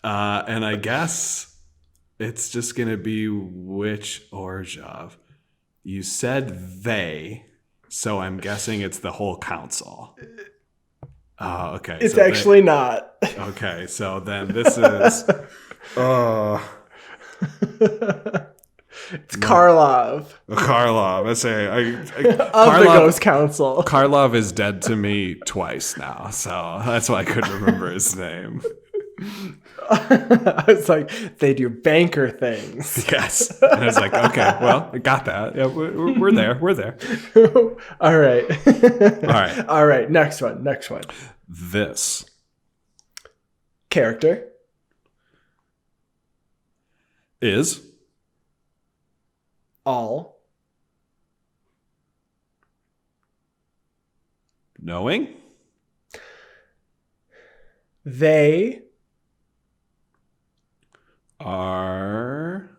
And I guess it's just going to be which Orzhov. You said they, so I'm guessing it's the whole council. Oh, okay. It's actually not. Okay, so then this is... It's Karlov. Karlov. I say... of the Ghost Council. Karlov is dead to me twice now, so that's why I couldn't remember his name. I was like, they do banker things. Yes. And I was like, okay, well, I got that. Yeah, we're there. We're there. All right. All right. All right. Next one. This character is all knowing. They are...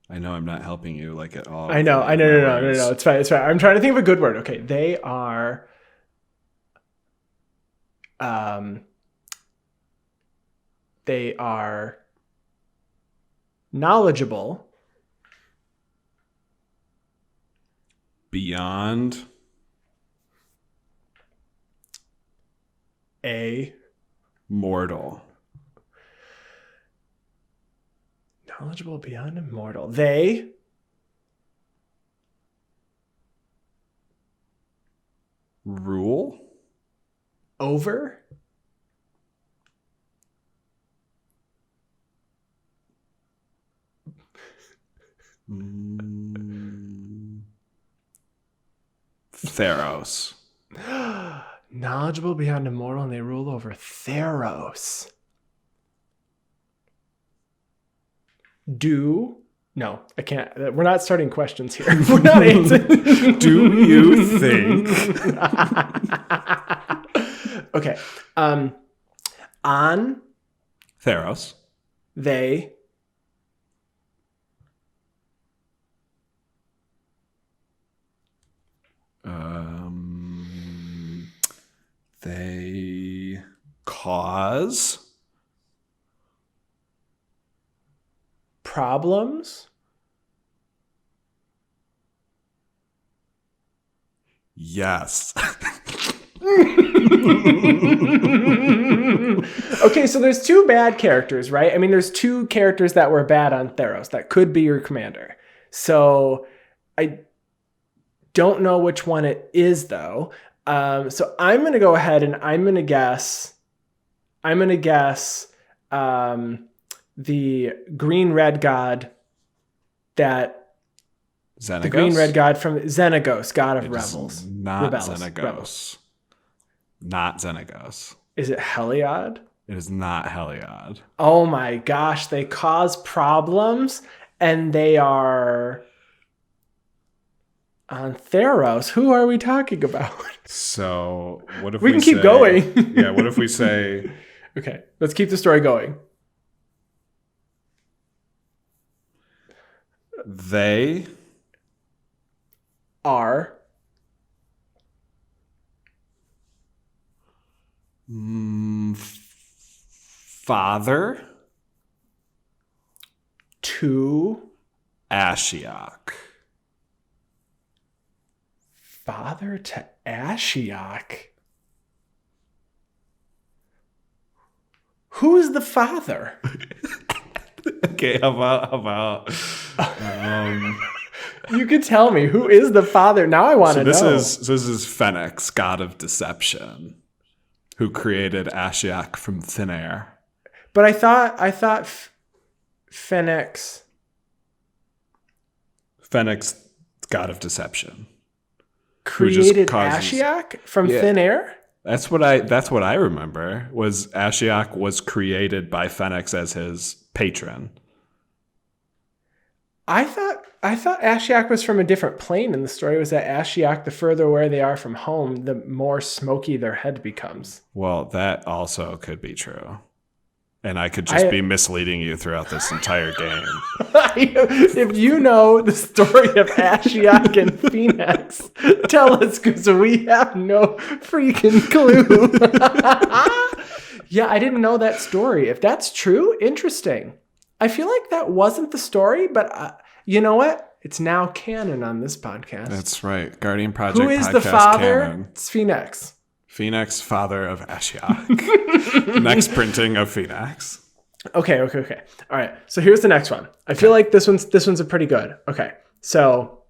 I know I'm not helping you like at all. I know. No. It's fine. I'm trying to think of a good word. Okay. They are knowledgeable beyond a mortal. Knowledgeable beyond a mortal. They rule over Theros. Knowledgeable beyond immortal, and they rule over Theros. No, I can't. We're not starting questions here. We're not answering. Do you think? Okay. On Theros. they They cause problems. Yes. Okay, so there's two bad characters, right? I mean, there's two characters that were bad on Theros that could be your commander. So I don't know which one it is, though. So I'm going to go ahead and I'm going to guess the green-red god that Xenagos? the green-red god from Xenagos, god of It revels. is not Rebels. Xenagos. Rebels. Not Xenagos. Is it Heliod? It is not Heliod. Oh my gosh, they cause problems and they are on Theros. Who are we talking about? So what if We can keep going. Yeah, what if we say Okay, let's keep the story going. they Are father to Ashiok. father to Ashiok. Who's the father? Okay, how about You could tell me who is the father. Now I want to know. this is Phoenix, god of deception, who created Ashiok from thin air. But I thought Phoenix. Phoenix, god of deception. Created causes- Ashiok from Yeah. thin air? That's what I remember. Was Ashiok was created by Phoenix as his patron. I thought Ashiok was from a different plane, and the story was that Ashiok, the further away they are from home, the more smoky their head becomes. Well, that also could be true. And I could just be misleading you throughout this entire game. If you know the story of Ashiok and Phoenix, tell us, because we have no freaking clue. Yeah, I didn't know that story. If that's true, interesting. I feel like that wasn't the story, but you know what? It's now canon on this podcast. That's right. Guardian Project Who is podcast the father? canon. It's Phoenix. Phoenix, father of Ashiok. Next printing of Phoenix. Okay. All right. So here's the next one. I feel like this one's a pretty good. Okay. So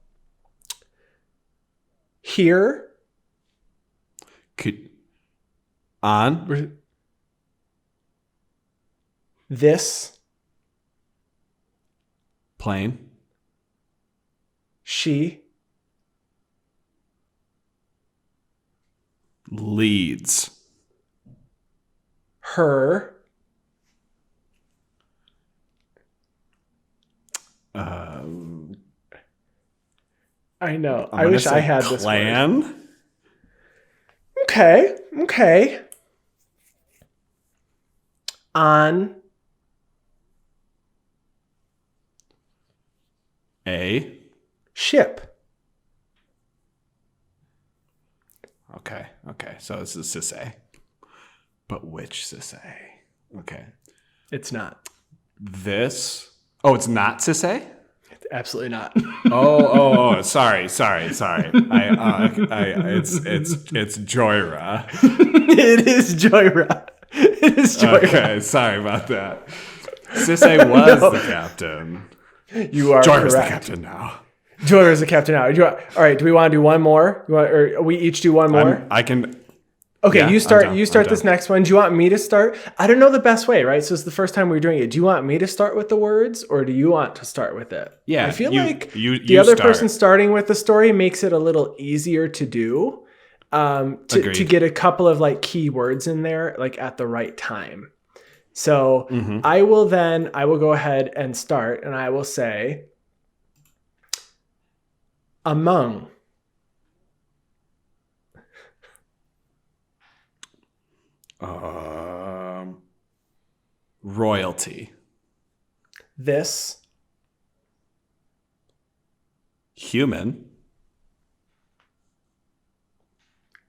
here On this plane she leads her I know. I wish I had this clan. word. Okay. On A. ship. Okay. So this is Sisay. But which Sisay? Okay. It's not. This. Oh, it's not Sisay? Absolutely not. Oh, sorry. It's Joyra. It is Joyra. Okay, sorry about that. Sisay was the captain. You are Joyra's correct. the captain now. Joyra's the captain now. All right, do we want to do one more? Or we each do one more? Okay, Yeah, you I'm start. down. You start I'm this down. next one. Do you want me to start? I don't know the best way, right? So it's the first time we're doing it. Do you want me to start with the words, or do you want to start with it? Yeah, I feel like the you other start. person starting with the story makes it a little easier to do. To Agreed. get a couple of like key words in there, like at the right time. So Mhm. I will go ahead and start, and I will say among. Royalty. This Human.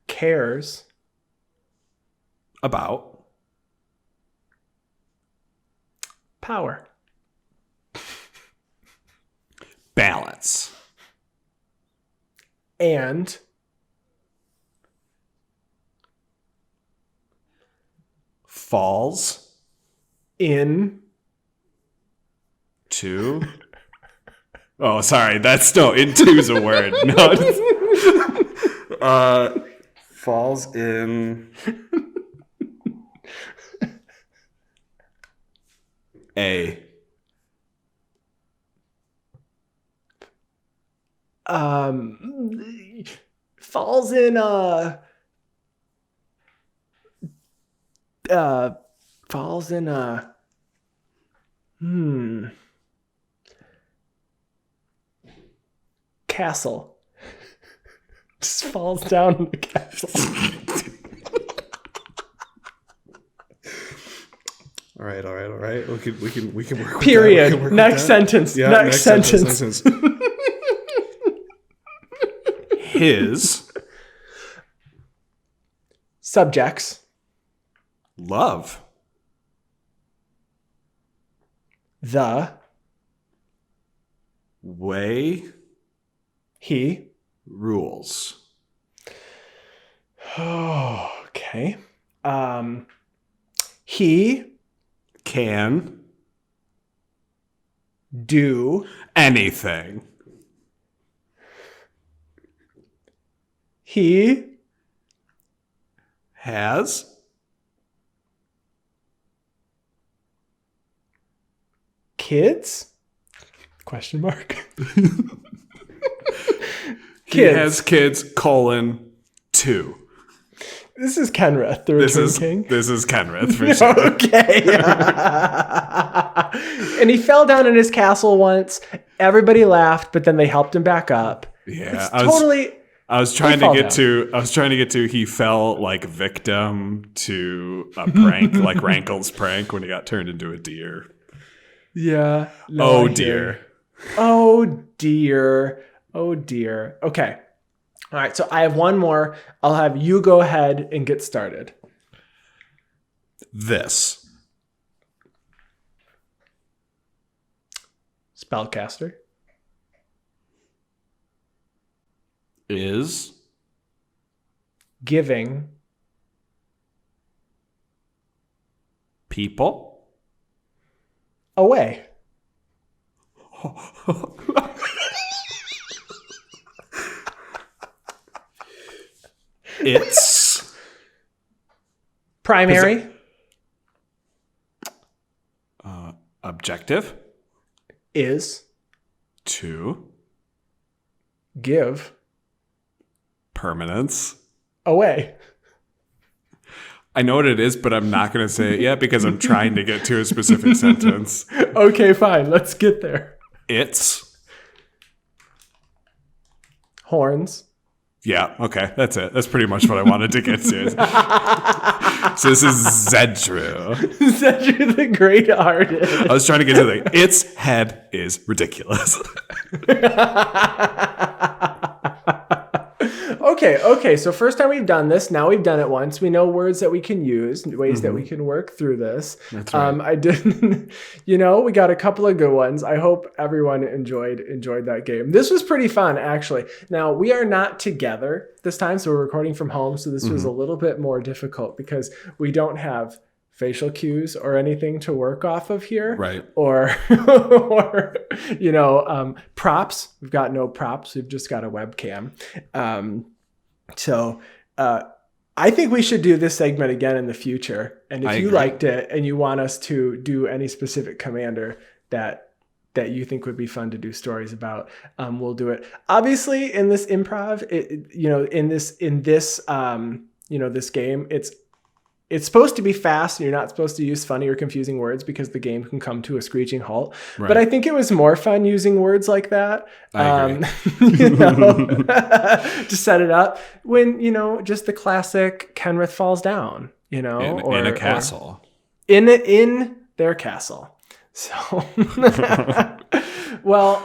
cares About. power. Balance. And Falls. in To. Oh, sorry. That's no. Into's a word. No. Falls in. A. falls in falls in castle. Just falls down in the castle. All right. We can work. Period. With that. Next sentence. Yeah, next sentence. His Subjects. love. The Way he. rules. Okay. He Can do. anything. He Has kids? Question mark. He has kids, 2. This is Kenrith, the Return King. This is Kenrith for sure. Okay. And he fell down in his castle once. Everybody laughed, but then they helped him back up. Yeah, It's I was trying to get to he fell like victim to a prank, like Rankle's prank when he got turned into a deer. Yeah. Oh dear. Oh dear. Oh dear. Okay. All right. So I have one more. I'll have you go ahead and get started. This Spellcaster. is Giving. people. Away. It's Primary. objective Is. to Give. permanence. Away. I know what it is, but I'm not going to say it yet because I'm trying to get to a specific sentence. Okay, fine. Let's get there. It's. Horns. Yeah, okay, that's it. That's pretty much what I wanted to get to. So this is Zedru. Zedru the Great Artist. I was trying to get to its head is ridiculous. Okay. So first time we've done this. Now we've done it once. We know words that we can use, ways that we can work through this. That's right. I didn't, we got a couple of good ones. I hope everyone enjoyed that game. This was pretty fun, actually. Now we are not together this time, so we're recording from home. So this was a little bit more difficult because we don't have facial cues or anything to work off of here, Right. or props. We've got no props. We've just got a webcam. So I think we should do this segment again in the future. And if you agree. liked it and you want us to do any specific commander that you think would be fun to do stories about, we'll do it. Obviously, in this improv, this game, it's supposed to be fast, and you're not supposed to use funny or confusing words because the game can come to a screeching halt. Right. But I think it was more fun using words like that. I agree. To set it up when, just the classic Kenrith falls down, in a castle. In their castle. So, well,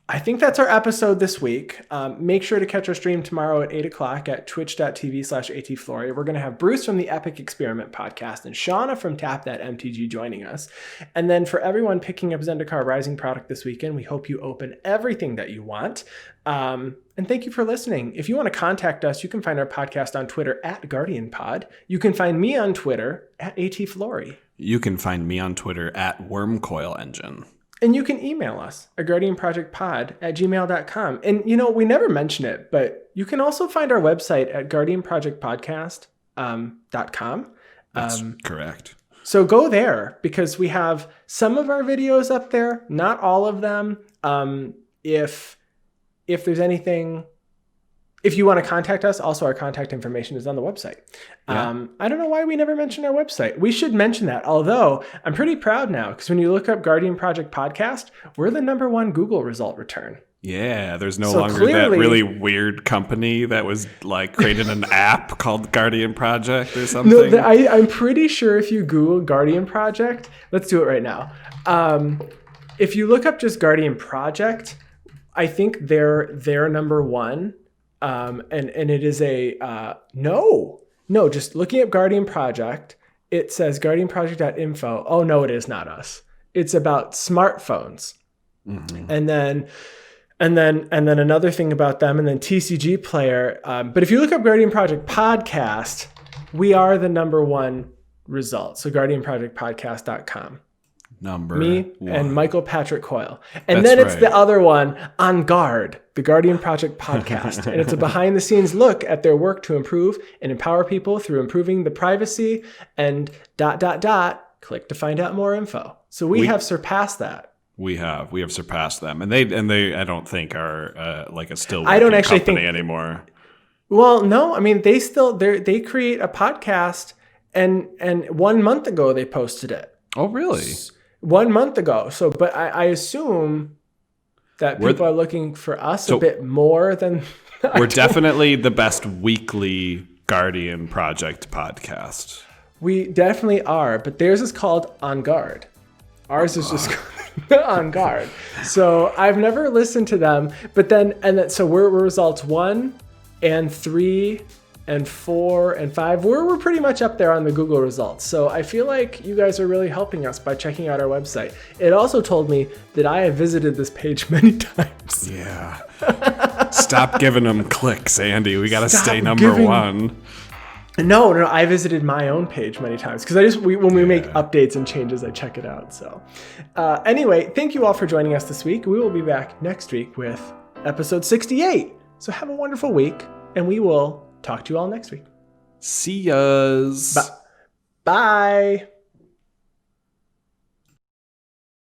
I think that's our episode this week. Make sure to catch our stream tomorrow at 8 o'clock at twitch.tv/atflory. We're going to have Bruce from the Epic Experiment podcast and Shauna from Tap.that.mtg joining us. And then for everyone picking up Zendikar Rising product this weekend, we hope you open everything that you want. And thank you for listening. If you want to contact us, you can find our podcast on Twitter at GuardianPod. You can find me on Twitter at atflory. You can find me on Twitter at WormCoilEngine. And you can email us at guardianprojectpod@gmail.com. And, we never mention it, but you can also find our website at guardianprojectpodcast.com. That's correct. So go there because we have some of our videos up there, not all of them. If there's anything... If you want to contact us, also our contact information is on the website. Yeah. I don't know why we never mentioned our website. We should mention that, although I'm pretty proud now because when you look up Guardian Project Podcast, we're the #1 Google result return. Yeah, there's no longer that really weird company that was created an app called Guardian Project or something. No, I'm pretty sure if you Google Guardian Project, let's do it right now. If you look up just Guardian Project, I think they're #1. And it is just looking up Guardian Project, it says guardianproject.info. Oh no, it is not us. It's about smartphones. Mm-hmm. And then another thing about them, and then TCG Player. But if you look up Guardian Project Podcast, we are the #1 result. So guardianprojectpodcast.com. Me and Michael Patrick Coyle. And then it's the other one, On Guard, the Guardian Project podcast. And it's a behind-the-scenes look at their work to improve and empower people through improving the privacy and ... Click to find out more info. So we have surpassed that. We have surpassed them. And they I don't think are a still I don't actually company think anymore. Well, no, I mean they create a podcast and 1 month ago they posted it. Oh, really? 1 month ago. So, but I assume that people are looking for us a bit more than... We're definitely the best weekly Guardian Project podcast. We definitely are, but theirs is called On Guard. Ours is just On Guard. So I've never listened to them, but so we're results 1 and 3 and 4 and 5, we're pretty much up there on the Google results. So I feel like you guys are really helping us by checking out our website. It also told me that I have visited this page many times. Yeah. Stop giving them clicks, Andy. We got to stay #1. No, I visited my own page many times because when we make updates and changes, I check it out. So anyway, thank you all for joining us this week. We will be back next week with episode 68. So have a wonderful week, and we will talk to you all next week. See yas. Bye.